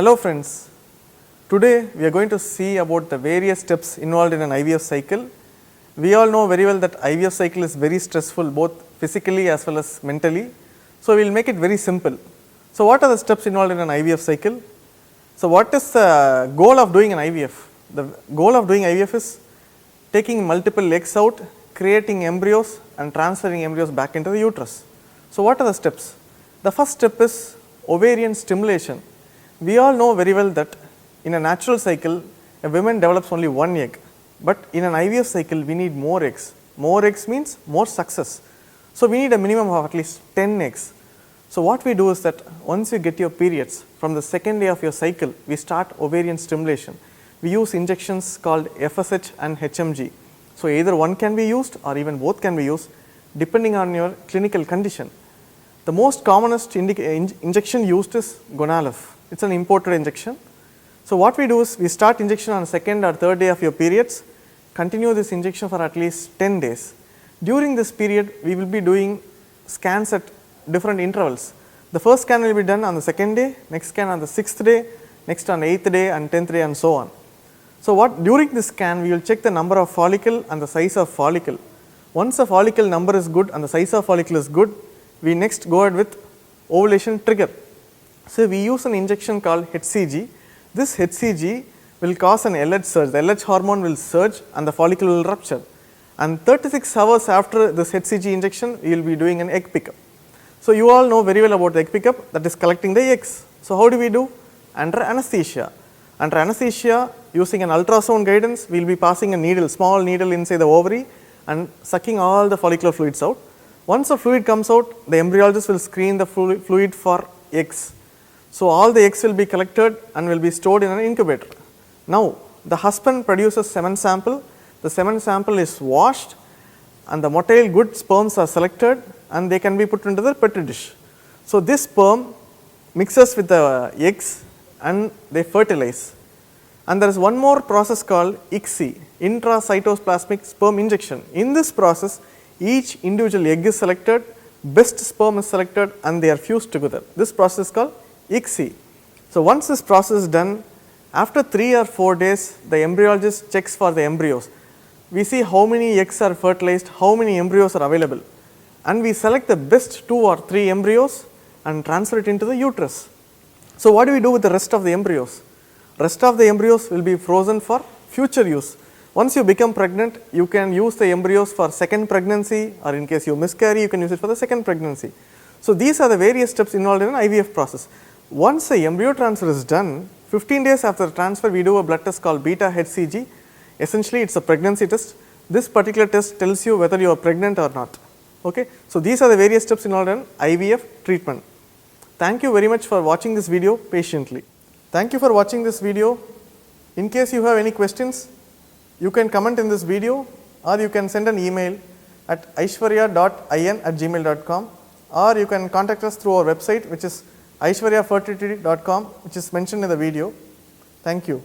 Hello friends, today we are going to see about the various steps involved in an IVF cycle. We all know very well that IVF cycle is very stressful both physically as well as mentally. So, we will make it very simple. So, what are the steps involved in an IVF cycle? So, what is the goal of doing an IVF? The goal of doing IVF is taking multiple eggs out, creating embryos and transferring embryos back into the uterus. So, what are the steps? The first step is ovarian stimulation. We all know very well that in a natural cycle, a woman develops only one egg, but in an IVF cycle, we need more eggs. More eggs means more success. So, we need a minimum of at least 10 eggs. So, what we do is that once you get your periods, from the second day of your cycle, we start ovarian stimulation. We use injections called FSH and HMG. So, either one can be used or even both can be used depending on your clinical condition. The most commonest injection used is Gonal-f. It is an imported injection. So, what we do is we start injection on the second or third day of your periods, continue this injection for at least 10 days. During this period, we will be doing scans at different intervals. The first scan will be done on the second day, next scan on the 6th day, next on the 8th day and 10th day and so on. So, during this scan we will check the number of follicle and the size of follicle. Once the follicle number is good and the size of follicle is good, we next go ahead with ovulation trigger. So, we use an injection called HCG. This HCG will cause an LH surge. The LH hormone will surge and the follicle will rupture. And 36 hours after this HCG injection, we will be doing an egg pickup. So, you all know very well about the egg pickup, that is collecting the eggs. So, how do we do? Under anesthesia. Under anesthesia, using an ultrasound guidance, we will be passing a needle, small needle inside the ovary and sucking all the follicular fluids out. Once the fluid comes out, the embryologist will screen the fluid for eggs. So, all the eggs will be collected and will be stored in an incubator. Now, the husband produces semen sample, the semen sample is washed and the motile good sperms are selected and they can be put into the petri dish. So, this sperm mixes with the eggs and they fertilize. And there is one more process called ICSI, intracytoplasmic sperm injection. In this process, each individual egg is selected, best sperm is selected and they are fused together. This process is called ICSI. So, once this process is done, after 3 or 4 days, the embryologist checks for the embryos. We see how many eggs are fertilized, how many embryos are available, and we select the best 2 or 3 embryos and transfer it into the uterus. So, what do we do with the rest of the embryos? Rest of the embryos will be frozen for future use. Once you become pregnant, you can use the embryos for second pregnancy, or in case you miscarry, you can use it for the second pregnancy. So, these are the various steps involved in an IVF process. Once the embryo transfer is done, 15 days after the transfer, we do a blood test called beta HCG. Essentially, it is a pregnancy test. This particular test tells you whether you are pregnant or not. Okay? So, these are the various steps involved in IVF treatment. Thank you very much for watching this video patiently. Thank you for watching this video. In case you have any questions, you can comment in this video or you can send an email at aishwarya.in@gmail.com, or you can contact us through our website, which is aishwaryafertility.com, which is mentioned in the video. Thank you.